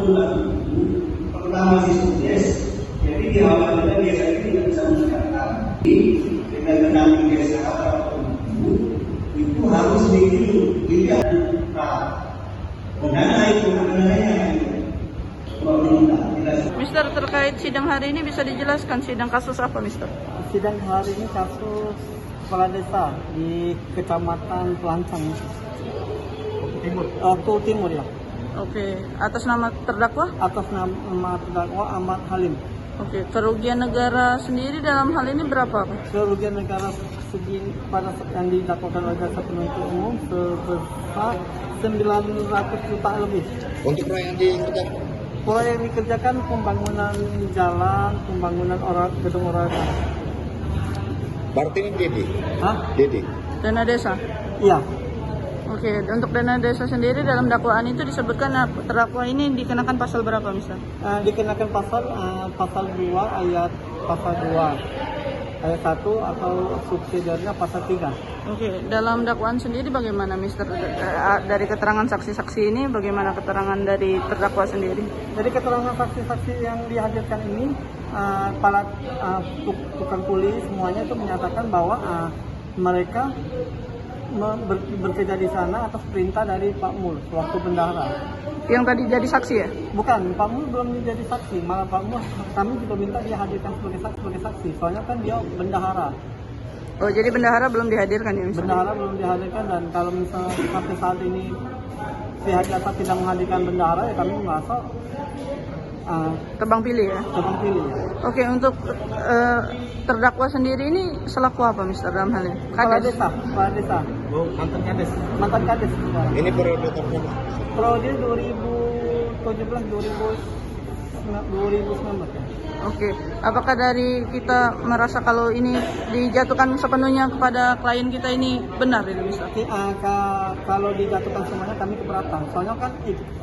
bulan itu pertama si sukses, jadi dikhawatirkan desa ini tidak bisa menegakkan. Dengan mendamping desa atau itu harus dilihat dana itu dananya. Mister, terkait sidang hari ini bisa dijelaskan sidang kasus apa, Mister? Sidang hari ini kasus kepala desa di Kecamatan Pelancang Timur. Timur ya. Oke, atas nama terdakwa? Atas nama terdakwa Ahmad Halim. Oke, kerugian negara sendiri dalam hal ini berapa, Pak? Kerugian negara segini pada yang didakwakan oleh jaksa penuntut umum sebesar 900 juta lebih. Untuk proyek yang dikerjakan? Proyek yang dikerjakan pembangunan jalan, pembangunan gedung olahraga. Berarti ini Dedi? Hah? Dedi? Dana desa? Iya. Oke, untuk dana desa sendiri dalam dakwaan itu disebutkan terdakwa ini dikenakan pasal berapa, Mister? Dikenakan pasal 2 ayat 1 atau subsidiarnya pasal 3. Oke, dalam dakwaan sendiri bagaimana, Mister? Dari keterangan saksi-saksi ini, bagaimana keterangan dari terdakwa sendiri? Jadi keterangan saksi-saksi yang dihadirkan ini, para tukang kuli semuanya itu menyatakan bahwa mereka bekerja di sana atas perintah dari Pak Mul waktu bendahara. Yang tadi jadi saksi ya? Bukan, Pak Mul belum jadi saksi, malah Pak Mul kami juga minta dia hadirkan sebagai saksi, soalnya kan dia bendahara. Oh, jadi bendahara belum dihadirkan ya, Mister? Bendahara belum dihadirkan, dan kalau misalnya sampai saat ini pihak jaksa tidak menghadirkan bendahara, ya kami merasa tebang pilih ya? tebang pilih. Oke, untuk terdakwa sendiri ini selaku apa, Mister, dalam hal ini? Kepala desa. Oh, mantan kades. Mantan kades. Ini periode tertentu. Periode 2019 ya. Oke, apakah dari kita merasa kalau ini dijatuhkan sepenuhnya kepada klien kita ini benar ini, Mister? Kalau dijatuhkan semuanya kami keberatan. Soalnya kan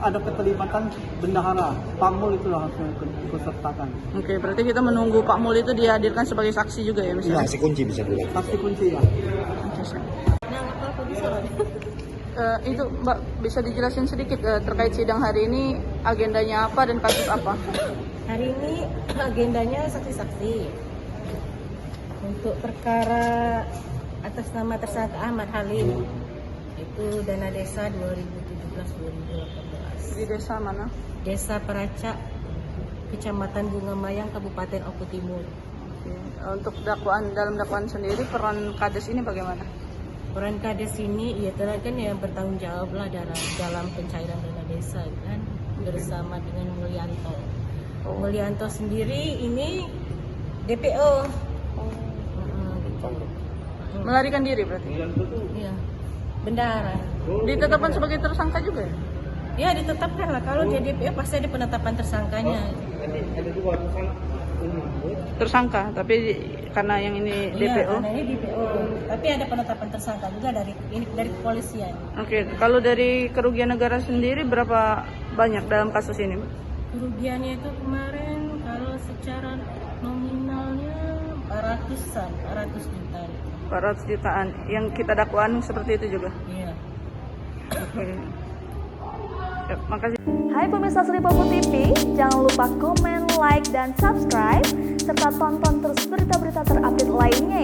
ada keterlibatan bendahara. Pak Mul itu harusnya ikut sertakan. Oke, berarti kita menunggu Pak Mul itu dihadirkan sebagai saksi juga ya, Mister? Saksi kunci bisa bilang. Saksi kunci ya. Oke, itu Mbak bisa dijelasin sedikit terkait sidang hari ini, agendanya apa dan kasus apa? Hari ini agendanya saksi-saksi untuk perkara atas nama tersangka Ahmad Halim, itu dana desa 2017-2018. Di desa mana? Desa Peracak, Kecamatan Bunga Mayang, Kabupaten Oku Timur. Oke. Untuk dalam dakwaan sendiri peran kades ini bagaimana? Peran kades ini ya telah kan yang bertanggung jawab lah dalam pencairan dana desa kan, bersama dengan Mulyanto. Mulyanto sendiri ini DPO. Melarikan diri berarti? Iya, bendahara. Ditetapkan sebagai tersangka juga ya? Ya ditetapkan lah, kalau dia DPO pasti ada penetapan tersangkanya. Tersangka, tapi karena yang ini Iya, DPO? karena ini DPO, tapi ada penetapan tersangka juga dari kepolisian. Oke, kalau dari kerugian negara sendiri berapa banyak dalam kasus ini? Kerugiannya itu kemarin kalau secara nominalnya 400 juta. 400 jutaan. Yang kita dakwaan seperti itu juga? Iya. Oke. Ya, makasih. Hai pemirsa Sri Popo TV, jangan lupa komen, like, dan subscribe, serta tonton terus berita-berita terupdate lainnya ya.